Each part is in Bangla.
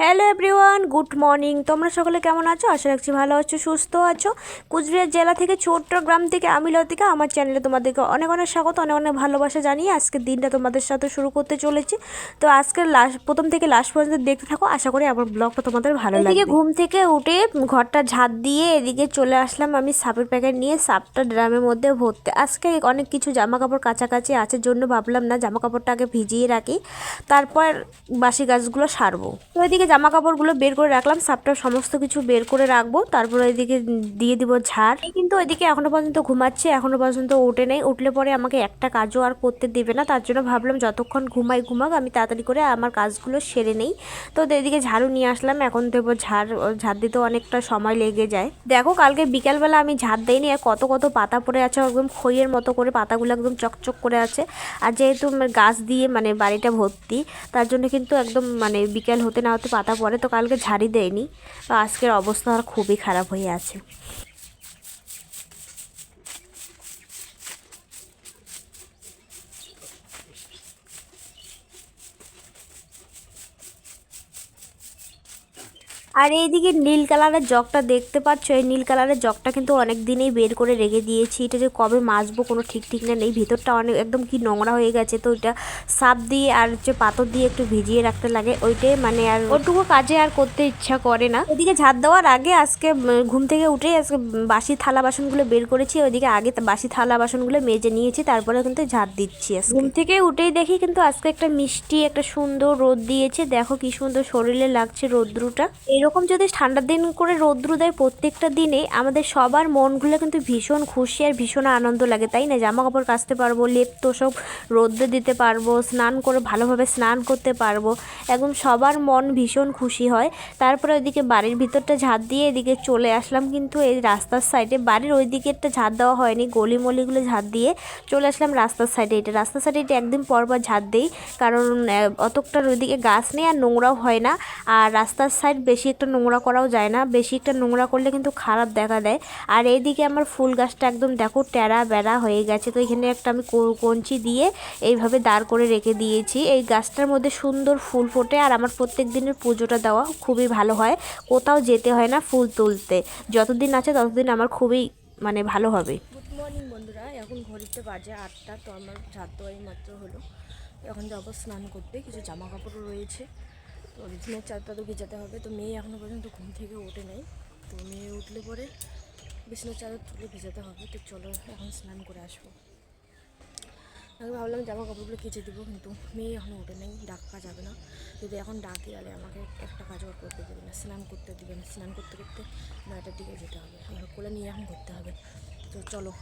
Hello everyone, good morning. তোমরা সকলে কেমন আছো? আশা রাখছি ভালো আছো, সুস্থ আছো। কুচবিহার জেলা থেকে, ছোট্ট গ্রাম থেকে আমি লতিকা, আমার চ্যানেলে তোমাদেরকে অনেক অনেক স্বাগত, অনেক অনেক ভালোবাসা জানিয়ে আজকের দিনটা তোমাদের সাথে শুরু করতে চলেছি। তো আজকের প্রথম থেকে লাস্ট পর্যন্ত দেখতে থাকো, আশা করি আমার ব্লগটা তোমাদের ভালো লাগবে। এদিকে ঘুম থেকে উঠে ঘরটা ঝাঁট দিয়ে এদিকে চলে আসলাম আমি সাপের প্যাকেট নিয়ে, সাপটা ড্রামের মধ্যে ভরতে। আজকে অনেক কিছু জামা কাপড় কাছাকাছি আছে জন্য ভাবলাম না, জামা কাপড়টা আগে ভিজিয়ে রাখি, তারপর বাসি গাছগুলো সারবো। তো এদিকে জামা কাপড়গুলো বের করে রাখলাম, সাপটা সমস্ত কিছু বের করে রাখবো, তারপর এদিকে দিয়ে দিব ঝাড়। কিন্তু এদিকে এখনো পর্যন্ত ঘুমাচ্ছে, এখনো পর্যন্ত ওঠে নেই। উঠলে পরে আমাকে একটা কাজও আর করতে দেবে না, তার জন্য ভাবলাম যতক্ষণ ঘুমাক আমি তাড়াতাড়ি করে আমার কাজগুলো সেরে নেই। তো এদিকে ঝাড়ু নিয়ে আসলাম, এখন দেবো ঝাড় দিতে অনেকটা সময় লেগে যায়। দেখো কালকে বিকালবেলা আমি ঝাড় দেইনি, আর কত কত পাতা পড়ে আছে, একদম খইয়ের মতো করে পাতাগুলো একদম চকচক করে আছে। আর যেহেতু গাছ দিয়ে বাড়িটা ভর্তি, তার জন্য কিন্তু একদম বিকেল হতে না হতে পাতা পড়ে, তো কালকে ঝাড়ি দেয়নি। তো আজকের অবস্থা আর খুবই খারাপ হয়ে আছে। আর এইদিকে নীল কালারের জগটা দেখতে পাচ্ছ, এই নীল কালারের জগটা কিন্তু অনেক দিনেই বের করে রেখে দিয়েছি। এটা যে কবে মাজবো কোনো ঠিক না নেই, ভিতরটা অনেক একদম কি নোংরা হয়ে গেছে। তো ওইটা সাপ দিয়ে আর হচ্ছে পাথর দিয়ে একটু ভিজিয়ে রাখতে লাগে, ওইটাই আর ওটুকু কাজে আর করতে ইচ্ছা করে না। ওইদিকে ঝাঁট দেওয়ার আগে আজকে ঘুম থেকে উঠেই আজকে বাসি থালা বাসনগুলো বের করেছি, ওইদিকে আগে বাসি থালা বাসনগুলো মেজে নিয়েছি, তারপরে কিন্তু ঝাঁট দিচ্ছি। ঘুম থেকে উঠেই দেখি কিন্তু আজকে একটা মিষ্টি একটা সুন্দর রোদ দিয়েছে, দেখো কি সুন্দর শরীরে লাগছে রোদ্রুটা। এরকম যদি ঠান্ডার দিন করে রৌদ্র দেয় প্রত্যেকটা দিনে, আমাদের সবার মনগুলো কিন্তু ভীষণ খুশি আর ভীষণ আনন্দ লাগে, তাই না? জামা কাপড় কাচতে পারবো, লেপ তো সব রোদ্রে দিতে পারবো, স্নান করে ভালোভাবে স্নান করতে পারবো, একদম সবার মন ভীষণ খুশি হয়। তারপরে ওইদিকে বাড়ির ভিতরটা ঝাঁট দিয়ে এদিকে চলে আসলাম, কিন্তু এই রাস্তার সাইডে, বাড়ির ওই দিকেরটা ঝাঁট দেওয়া হয়নি, গলিমলিগুলো ঝাঁট দিয়ে চলে আসলাম রাস্তার সাইডে। রাস্তার সাইডে এটা একদিন পর ঝাঁট দিই, কারণ অতটার ওইদিকে গাছ নেই আর নোংরাও হয় না। আর রাস্তার সাইড বেশি একটা নোংরা করাও যায় না, বেশি একটা নোংরা করলে কিন্তু খারাপ দেখা দেয়। আর এইদিকে আমার ফুল গাছটা একদম দেখো টেরা বেড়া হয়ে গেছে, তো এখানে একটা আমি কঞ্চি দিয়ে এইভাবে দাঁড় করে রেখে দিয়েছি। এই গাছটার মধ্যে সুন্দর ফুল ফোটে, আর আমার প্রত্যেক দিনের পুজোটা দেওয়া খুবই ভালো হয়, কোথাও যেতে হয় না ফুল তুলতে। যতদিন আছে ততদিন আমার খুবই ভালো হবে। গুড মর্নিং বন্ধুরা, এখন ঘড়িতে বাজে 8টা। তো আমার ঝাঁট দেওয়াই মাত্র হলো, এখন যাবো স্নান করতে, কিছু জামা কাপড়ও রয়েছে, তো বিছানার চাদরটা তো ভিজাতে হবে। তো মেয়ে এখনও পর্যন্ত ঘুম থেকে ওঠে নাই, তো মেয়ে উঠলে পরে বিছানার চাদর তুলে ভিজাতে হবে। তো চলো এখন স্নান করে আসবো। আমি ভাবলাম জামা কাপড়গুলো কেচে দেবো, কিন্তু মেয়ে এখনও ওঠে নেই, ডাকা যাবে না। যদি এখন ডাকি তাহলে আমাকে একটা কাজও করতে দেবে না, স্নান করতে দেবে না। স্নান করতে করতে 9টার দিকে যেতে হবে, আমার কোলে নিয়ে এখন করতে হবে। তো চলো।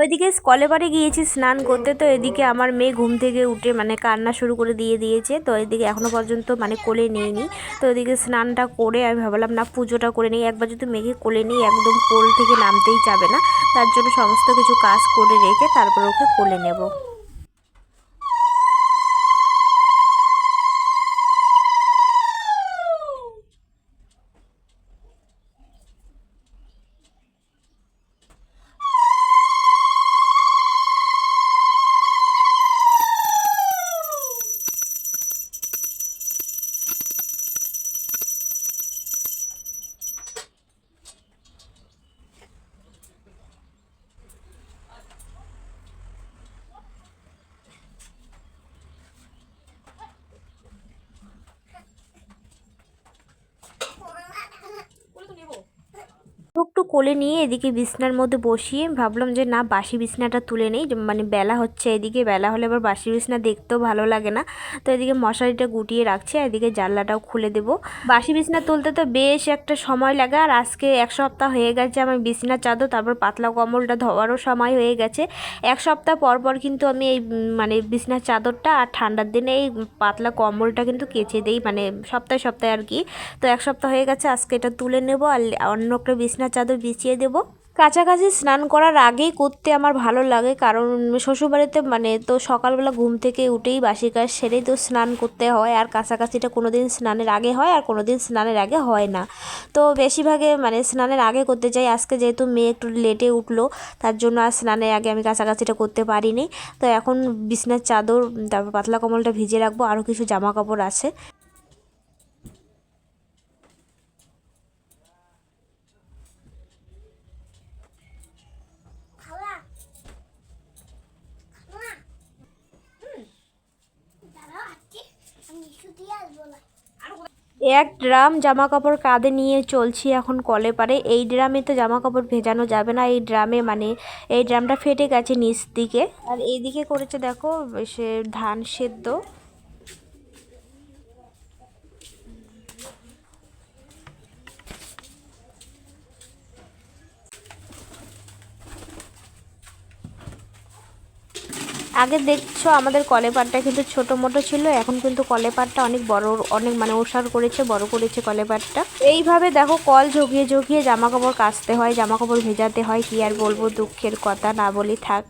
ওইদিকে কলে বাড়ি গিয়েছি স্নান করতে, তো এদিকে আমার মেয়ে ঘুম থেকে উঠে কান্না শুরু করে দিয়েছে। তো এদিকে এখনও পর্যন্ত কোলে নেইনি। তো এদিকে স্নানটা করে আমি ভাবলাম না পুজোটা করে নিই, একবার যদি মেয়েকে কোলে নিই একদম কোল থেকে নামতেই যাবে না, তার জন্য সমস্ত কিছু কাজ করে রেখে তারপর ওকে কোলে নেব। একটু কোলে নিয়ে এদিকে বিছনার মধ্যে বসিয়ে ভাবলাম যে না বাসি বিছনাটা তুলে নেই, বেলা হচ্ছে, এদিকে বেলা হলে আবার বাসি বিছনা দেখতেও ভালো লাগে না। তো এদিকে মশারিটা গুটিয়ে রাখছি, আর এদিকে জানলাটাও খুলে দেবো। বাসি বিছনা তুলতে তো বেশ একটা সময় লাগে, আর আজকে 1 সপ্তাহ হয়ে গেছে আমার বিছনার চাদর তারপর পাতলা কম্বলটা ধোয়ারও সময় হয়ে গেছে। 1 সপ্তাহ পর পর কিন্তু আমি এই বিছনার চাদরটা আর ঠান্ডার দিনে এই পাতলা কম্বলটা কিন্তু কেচে দিই, সপ্তাহে সপ্তাহে আর কি। তো 1 সপ্তাহ হয়ে গেছে, আজকে এটা তুলে নেব আর অন্য একটা বিছনার চাদর বিছিয়ে দেবো। কাছাকাছি স্নান করার আগেই করতে আমার ভালো লাগে, কারণ শ্বশুরবাড়িতে তো সকালবেলা ঘুম থেকে উঠেই বাসি কাজ সেরেই তো স্নান করতে হয়, আর কাছাকাছিটা কোনো দিন স্নানের আগে হয় আর কোনো দিন স্নানের আগে হয় না। তো বেশিরভাগে স্নানের আগে করতে চাই। আজকে যেহেতু মেয়ে একটু লেটে উঠলো, তার জন্য আর স্নানের আগে আমি কাছাকাছিটা করতে পারিনি। তো এখন বিছনার চাদর তারপর পাতলা কম্বলটা ভিজিয়ে রাখবো, আরও কিছু জামা কাপড় আছে। এক ড্রাম জামা কাপড় কাঁধে নিয়ে চলছি এখন কলে পারে। এই ড্রামে তো জামা কাপড় ভেজানো যাবে না, এই ড্রামে মানে এই ড্রামটা ফেটে গেছে নিচ দিকে। আর এইদিকে করেছে দেখো সে ধান সেদ্ধ। আগে দেখছো আমাদের কলেপাটটা কিন্তু ছোট মোটো ছিল, এখন কিন্তু কলেপাটটা অনেক বড়, অনেক মানে ওসার করেছে, বড় করেছে কলেপাটটা। এইভাবে দেখো কল ঝুঁকিয়ে ঝুঁকিয়ে জামা কাপড় কাচতে হয়, জামা কাপড় ভেজাতে হয়। কি আর বলবো, দুঃখের কথা, না বলি থাক।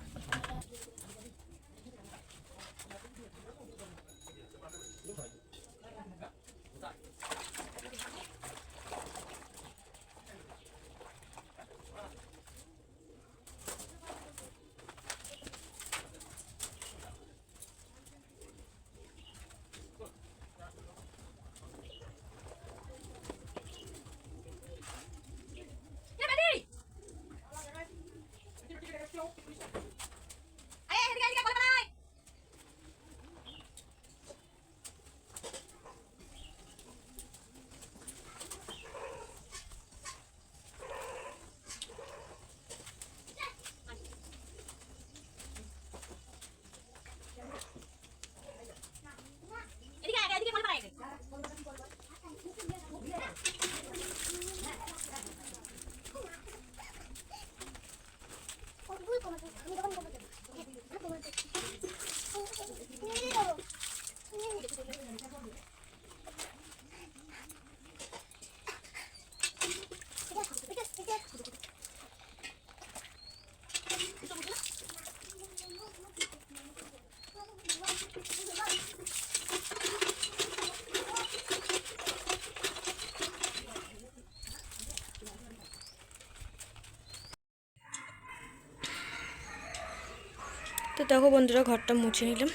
তো দেখো বন্ধুরা, ঘরটা মুছে নিলাম।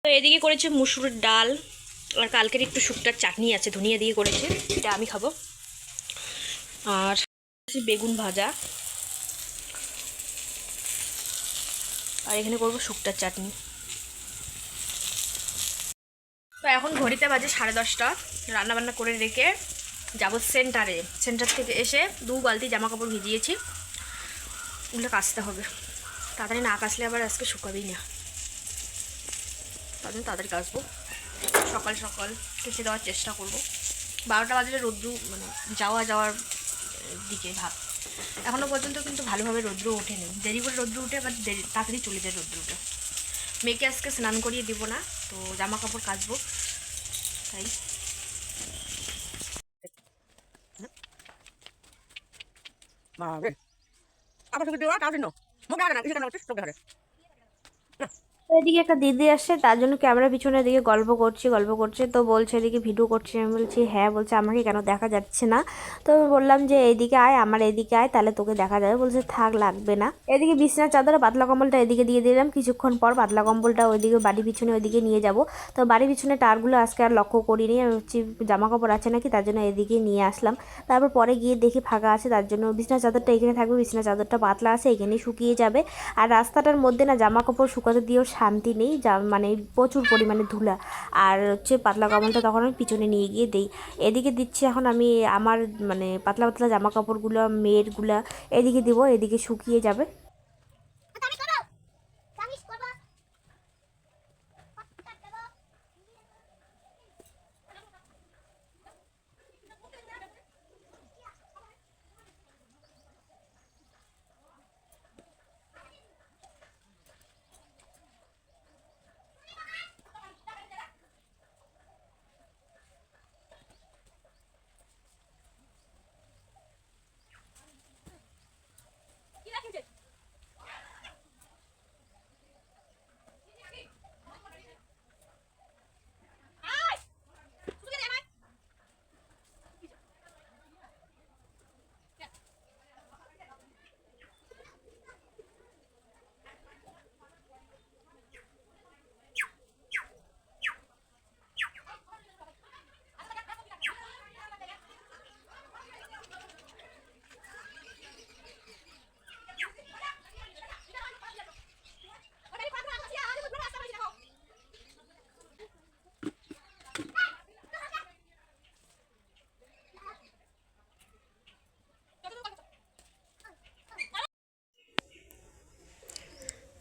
তো এদিকে করেছে মুসুরের ডাল, আর কালকের একটু শুকটার চাটনি আছে, ধনিয়া দিয়ে করেছে, এটা আমি খাবো। আর বেগুন ভাজা, আর এখানে করবো শুকটার চাটনি। তো এখন ঘড়িতে বাজে 10:30, রান্নাবান্না করে রেখে যাবো সেন্টারে। সেন্টার থেকে এসে 2 বালতি জামা কাপড় ভিজিয়েছি, ওগুলো কাচতে হবে। তাড়াতাড়ি না কাচলে আবার আজকে শুকাবেই না, তার জন্য তাড়াতাড়ি কাচবো। সকাল সকাল কেচে দেওয়ার চেষ্টা করব। 12টা বাজলে রোদ্রু মানে যাওয়ার দিকে ভাব। এখনও পর্যন্ত কিন্তু ভালোভাবে রৌদ্র ওঠেনি, দেরি করে রৌদ্র উঠে আবার তাড়াতাড়ি চলে যায় রৌদ্রটা। মেয়েকে আজকে স্নান করিয়ে দিব না, তো জামা কাপড় কাচবো তাই। তো এদিকে একটা দিদি আসছে, তার জন্য ক্যামেরা পিছনে দিকে গল্প করছে তো বলছে এদিকে ভিডিও করছি। আমি বলছি হ্যাঁ। বলছে আমাকে কেন দেখা যাচ্ছে না? তো আমি বললাম যে এইদিকে আয়, আমার এদিকে আয়, তাহলে তোকে দেখা যাবে। বলছে থাক, লাগবে না। এদিকে বিছনার চাদর পাতলা কম্বলটা এদিকে দিয়ে দিলাম, কিছুক্ষণ পর পাতলা কম্বলটা ওইদিকে বাড়ি পিছনে ওইদিকে নিয়ে যাব। তো বাড়ি পিছনে তারগুলো আজকে আর লক্ষ্য করিনি, আমি হচ্ছে জামা কাপড় আছে নাকি, তার জন্য এদিকে নিয়ে আসলাম। তারপর পরে গিয়ে দেখি ফাঁকা আছে, তার জন্য বিছনার চাদরটা এখানে থাকবে, বিছনার চাদরটা পাতলা আছে, এখানেই শুকিয়ে যাবে। আর রাস্তাটার মধ্যে না জামা কাপড় শুকাতে দিয়েও শান্তি নেই, মানে প্রচুর পরিমাণে ধুলা। আর হচ্ছে পাতলা কম্বলটা তখন আমি পিছনে নিয়ে গিয়ে দিই। এদিকে দিচ্ছি এখন আমি আমার মানে পাতলা পাতলা জামা কাপড়গুলো, মেয়েরগুলা এদিকে দিব, এদিকে শুকিয়ে যাবে।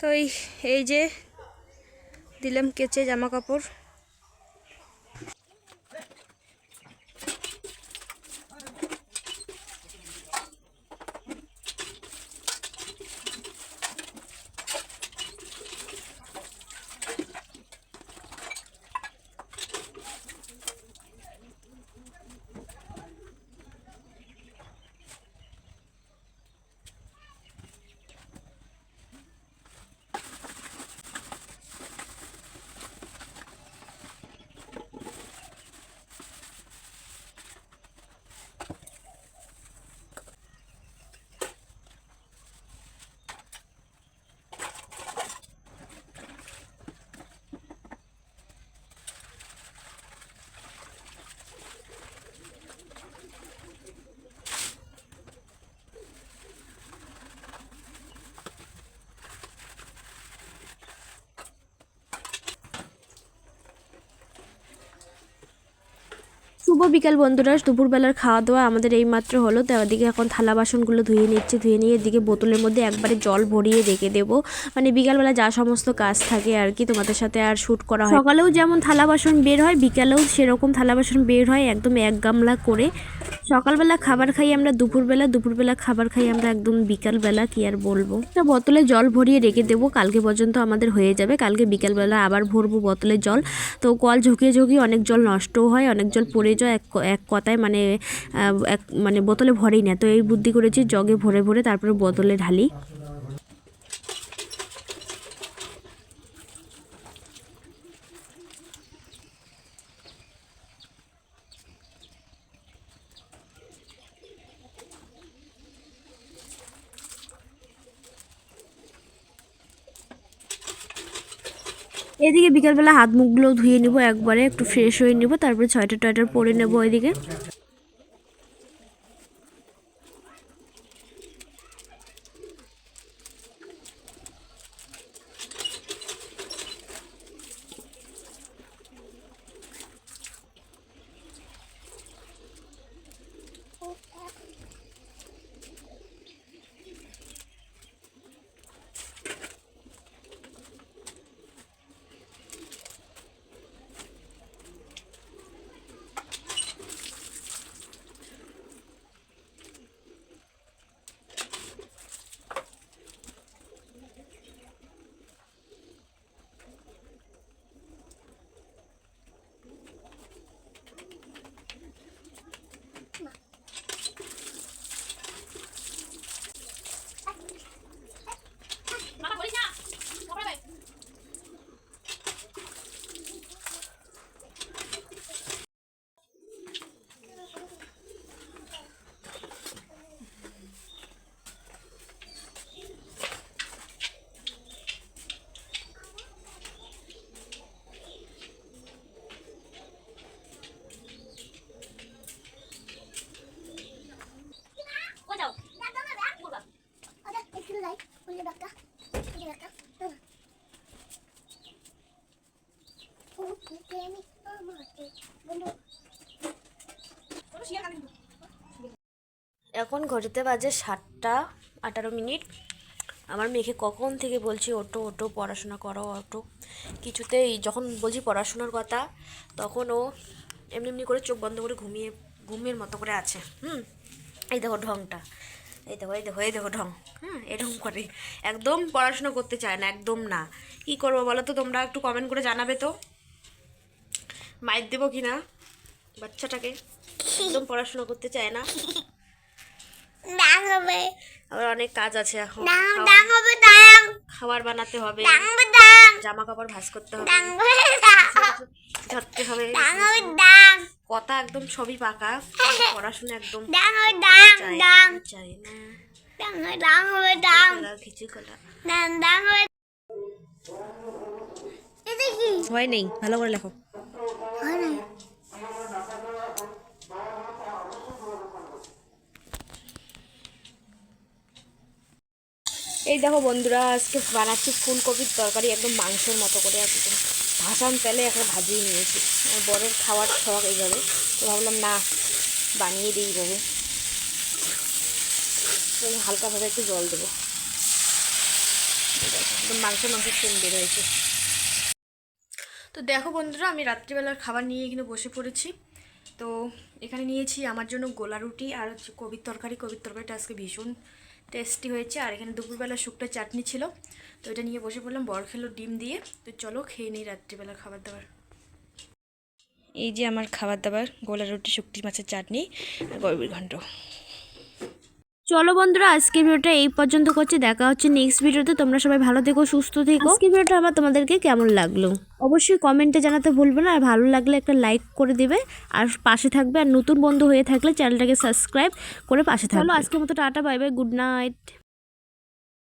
ওই এই যে দিলাম কেচে জামা কাপড়। শুভ বিকাল বন্ধুরা, দুপুরবেলার খাওয়া দাওয়া আমাদের এইমাত্র হলো। তো এদিকে এখন থালা বাসনগুলো ধুয়ে নিচ্ছে, ধুয়ে নিয়ে এদিকে বোতলের মধ্যে একবারে জল ভরিয়ে রেখে দেবো। মানে বিকালবেলা যা সমস্ত কাজ থাকে আর কি তোমাদের সাথে আর শ্যুট করা হয়। সকালেও যেমন থালা বাসন বের হয়, বিকালেও সেরকম থালা বাসন বের হয়, একদম এক গামলা করে। সকালবেলা খাবার খাই আমরা দুপুরবেলা, দুপুরবেলা খাবার খাই আমরা একদম বিকালবেলা, কি আর বলবো। একটা বোতলে জল ভরিয়ে রেখে দেবো, কালকে পর্যন্ত আমাদের হয়ে যাবে। কালকে বিকালবেলা আবার ভরবো বোতলে জল। তো কল ঝুঁকিয়ে ঝুঁকিয়ে অনেক জল নষ্টও হয়, অনেক জল পড়ে যায়, এক কথায় মানে বোতলে ভরেই না। তো এই বুদ্ধি করেছি জগে ভরে ভরে তারপরে বোতলে ঢালি। এদিকে বিকালবেলা হাত মুখগুলো ধুয়ে নিব, একবারে একটু ফ্রেশ হয়ে নিব, তারপরে সোয়েটার টয়েটার পরে নেবো এদিকে। এখন ঘড়িতে বাজে 7:18। আমার মেয়েকে কখন থেকে বলছি ওটো ওটো, পড়াশোনা করো, ওটো। কিছুতেই যখন বলছি পড়াশোনার কথা তখন ও এমনি এমনি করে চোখ বন্ধ করে ঘুমের মতো করে আছে। এই দেখো ঢংটা, এই দেখো এই দেখো এই দেখো ঢং। এরকম করে একদম পড়াশোনা করতে চায় না, একদম না। কী করবো বলো তো, তোমরা একটু কমেন্ট করে জানাবে তো, মাইর দেবো কি না বাচ্চাটাকে। একদম পড়াশোনা করতে চায় না। আবার অনেক কাজ আছে এখন, খাবার বানাতে হবে, জামা কাপড় ভাঁজ করতে হবে, ধরতে হবে, কথা একদম সবই পাকা, পড়াশোনা একদম চাই না। কিছু হয় নেই, ভালো করে লেখো। এই দেখো বন্ধুরা, আজকে বানাচ্ছি ফুলকপির তরকারি, একদম মাংসের মতো করে, একদম ভাসান তেলে একটা ভাজিয়ে নিয়েছি। আমার বরের খাওয়ার শখ এইভাবে, তো ভাবলাম না বানিয়ে দিই এইভাবে। হালকাভাবে একটু জল দেবো। একদম মাংস সেম বের হয়েছে। তো দেখো বন্ধুরা, আমি রাত্রিবেলার খাবার নিয়ে এখানে বসে পড়েছি। তো এখানে নিয়েছি আমার জন্য গোলা রুটি আর হচ্ছে কবির তরকারি। কবির তরকারিটা আজকে ভীষণ টেস্টি হয়েছে। আর এখানে দুপুরবেলা শুকনো চাটনি ছিল, তো এটা নিয়ে বসে পড়লাম। বর খেলো ডিম দিয়ে। তো চলো খেয়ে নিই রাত্রিবেলার খাবার দাবার। এই যে আমার খাবার দাবার, গোলা রুটি, শুকটি মাছের চাটনি আর গরবির ঘন্ট। চলো বন্ধুরা, আজকের ভিডিওটা এই পর্যন্ত করছি। দেখা হচ্ছে নেক্সট ভিডিওতে। তোমরা সবাই ভালো থেকো, সুস্থ থেকো। আজকের ভিডিওটা আমার তোমাদেরকে কেমন লাগলো অবশ্যই কমেন্টে জানাতে ভুলবে না। আর ভালো লাগলে একটা লাইক করে দিবে আর পাশে থাকবে। আর নতুন বন্ধু হয়ে থাকলে চ্যানেলটাকে সাবস্ক্রাইব করে পাশে থাকবে। চলো আজকের মতো tata, bye bye, good night.